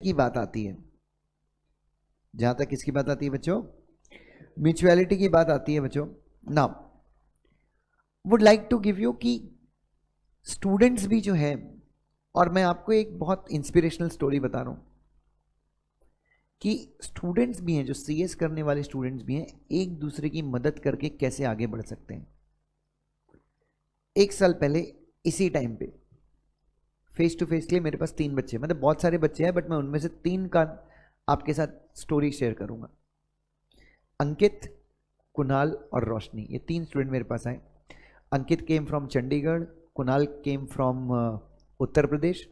की बात आती है, जहां तक किसकी बात आती है बच्चों, म्यूचुअलिटी की बात आती है बच्चों, now would like to give you कि स्टूडेंट्स भी जो है, और मैं आपको एक बहुत इंस्पिरेशनल स्टोरी बता रहा हूं कि स्टूडेंट्स भी हैं, जो सीएस करने वाले स्टूडेंट्स भी हैं, एक दूसरे की मदद करके कैसे आगे बढ़ सकते हैं। एक साल पहले इसी टाइम पे फेस टू फेस के लिए मेरे पास 3 बच्चे, मतलब बहुत सारे बच्चे हैं बट मैं उनमें से 3 का आपके साथ स्टोरी शेयर करूंगा। अंकित, कुणाल और रोशनी, ये 3 स्टूडेंट मेरे पास आए। Ankit came from Chandigarh, Kunal came from Uttar Pradesh,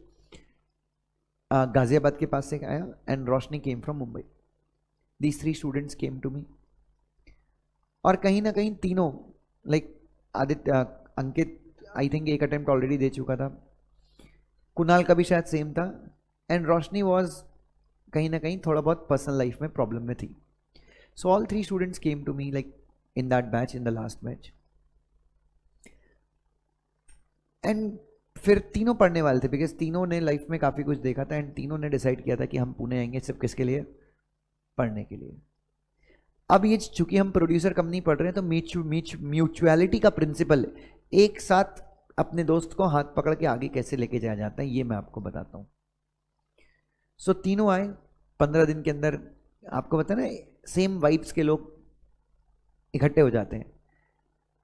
Ghaziabad के पास से आया, and Roshni came from Mumbai. These 3 students came to me, और कहीं ना कहीं तीनों, like Aditya, Ankit I think एक अटेम्प्ट ऑलरेडी दे चुका था, कुणाल का भी शायद सेम था, एंड रोशनी वॉज कहीं ना कहीं थोड़ा बहुत पर्सनल लाइफ में प्रॉब्लम में थी। So all 3 students came to me like in that batch, in the last batch, and फिर तीनों पढ़ने वाले थे, बिकॉज तीनों ने लाइफ में काफ़ी कुछ देखा था, एंड तीनों ने डिसाइड किया था कि हम पुणे आएंगे सिर्फ किसके लिए, पढ़ने के लिए। अब ये चूंकि हम प्रोड्यूसर कंपनी पढ़ रहे हैं तो म्यूचुअलिटी का प्रिंसिपल, एक साथ अपने दोस्त को हाथ पकड़ के आगे कैसे लेके जाया जाता है, ये मैं आपको बताता हूँ। सो तीनों आए 15 दिन के अंदर, आपको पता ना सेम वाइब्स के लोग इकट्ठे हो जाते हैं,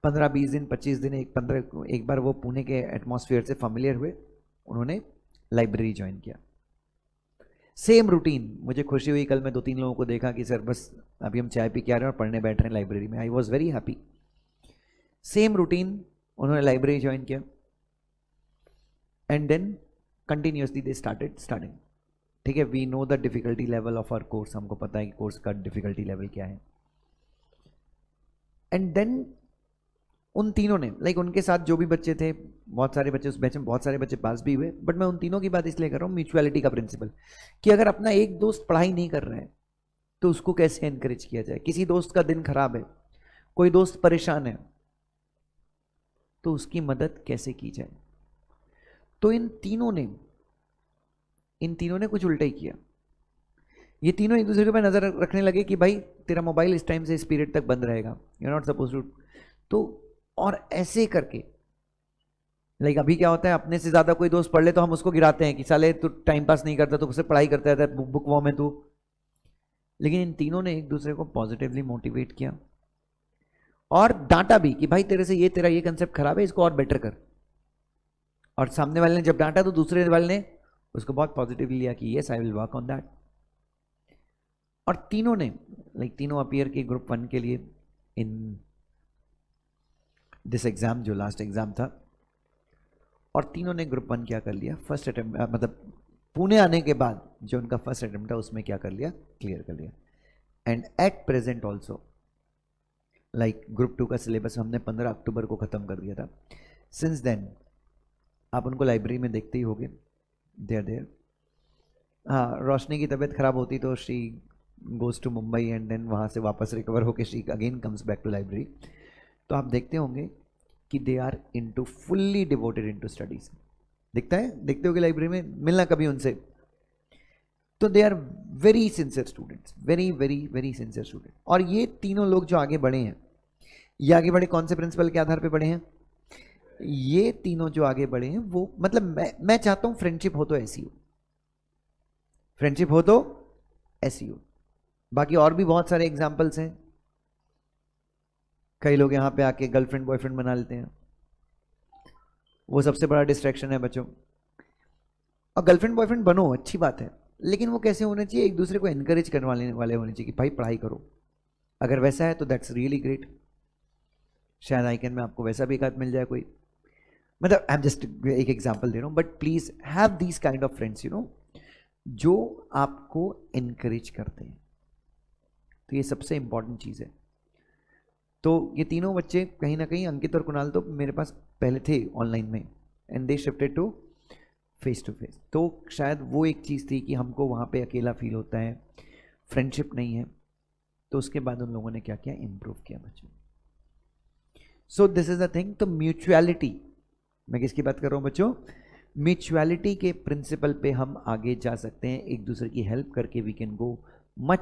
15-20 दिन 25 दिन, एक बार वो पुणे के एटमॉस्फेयर से फेमिलियर हुए, उन्होंने लाइब्रेरी ज्वाइन किया, सेम रूटीन। मुझे खुशी हुई, कल मैं 2-3 लोगों को देखा कि सर बस अभी हम चाय पी के आ रहे हैं और पढ़ने बैठ रहे हैं लाइब्रेरी में। I was very happy. Same routine, उन्होंने लाइब्रेरी ज्वाइन किया, and then continuously they starting. ठीक है, we know the difficulty level of our course, हमको पता है कि कोर्स का डिफिकल्टी लेवल क्या है। एंड देन उन तीनों ने, लाइक उनके साथ जो भी बच्चे थे, बहुत सारे बच्चे उस बैच में, बहुत सारे बच्चे पास भी हुए, बट मैं उन तीनों की बात इसलिए कर रहा हूँ, म्यूचुअलिटी का प्रिंसिपल, कि अगर अपना एक दोस्त पढ़ाई नहीं कर रहा है तो उसको कैसे एनकरेज किया जाए। किसी दोस्त का दिन खराब है, कोई दोस्त परेशान है, तो उसकी मदद कैसे की जाए। तो इन तीनों ने कुछ उल्टा ही किया। ये तीनों एक दूसरे के ऊपर नजर रखने लगे कि भाई तेरा मोबाइल इस टाइम से इस पीरियड तक बंद रहेगा, you are not suppose to. तो और ऐसे करके, लाइक अभी क्या होता है, अपने से ज्यादा कोई दोस्त पढ़ ले तो हम उसको गिराते हैं कि साले तू टाइम पास नहीं करता, तो उससे पढ़ाई करता रहता है, बुक वॉर्म है तू। लेकिन इन तीनों ने एक दूसरे को पॉजिटिवली मोटिवेट किया और डांटा भी कि भाई तेरा ये कंसेप्ट खराब है, इसको और बेटर कर। और सामने वाले ने जब डांटा तो दूसरे वाले ने उसको बहुत पॉजिटिवली लिया कि yes I will work on that. और तीनों ने, लाइक तीनों अपीयर के ग्रुप 1 के लिए इन दिस एग्जाम, जो लास्ट एग्जाम था, और तीनों ने ग्रुप 1 क्या कर लिया, फर्स्ट अटेम्प्ट, मतलब पुणे आने के बाद जो उनका फर्स्ट अटेम्प्ट था उसमें क्या कर लिया, क्लियर कर लिया। And at present also, like group 2 का सिलेबस हमने 15 अक्टूबर को ख़त्म कर दिया था। सिंस देन आप उनको लाइब्रेरी में देखते ही होंगे, देयर। हाँ, रोशनी की तबीयत खराब होती तो she goes to Mumbai, and then वहाँ से वापस रिकवर होकर she again comes back to library. तो आप देखते होंगे कि they are into fully devoted into studies. देखते होगे लाइब्रेरी में, मिलना कभी उनसे, तो they are very sincere students, very very very sincere student. और ये तीनों लोग जो आगे बढ़े हैं, ये आगे बढ़े कौन से प्रिंसिपल के आधार पे बढ़े हैं, ये तीनों जो आगे बढ़े हैं वो, मतलब मैं चाहता हूं फ्रेंडशिप हो तो ऐसी हो, फ्रेंडशिप हो तो ऐसी हो। बाकी और भी बहुत सारे एग्जाम्पल्स हैं। कई लोग यहाँ पे आके गर्लफ्रेंड बॉयफ्रेंड बना लेते हैं, वो सबसे बड़ा डिस्ट्रैक्शन है बच्चों। और गर्लफ्रेंड बॉयफ्रेंड बनो, अच्छी बात है, लेकिन वो कैसे होने चाहिए, एक दूसरे को एनकरेज करने वाले होने चाहिए कि भाई पढ़ाई करो। अगर वैसा है तो दैट्स रियली ग्रेट। शायद आईकन में आपको वैसा भी एक आध मिल जाए कोई, मतलब आई एम जस्ट एक एग्जांपल दे रहा हूँ, but please have these kind of friends, you know, जो आपको एनकरेज करते हैं। तो ये सबसे इंपॉर्टेंट चीज़ है। तो ये तीनों बच्चे कहीं ना कहीं, अंकित और कुणाल तो मेरे पास पहले थे ऑनलाइन में, and they shifted to face to face. तो शायद वो एक चीज़ थी कि हमको वहाँ पे अकेला फील होता है, फ्रेंडशिप नहीं है। तो उसके बाद उन लोगों ने क्या किया, इम्प्रूव किया बच्चों। So this is the thing. तो म्यूचुअलिटी, मैं किसकी बात कर रहा हूँ बच्चों, म्यूचुअलिटी के प्रिंसिपल पे हम आगे जा सकते हैं, एक दूसरे की हेल्प करके वी कैन गो मच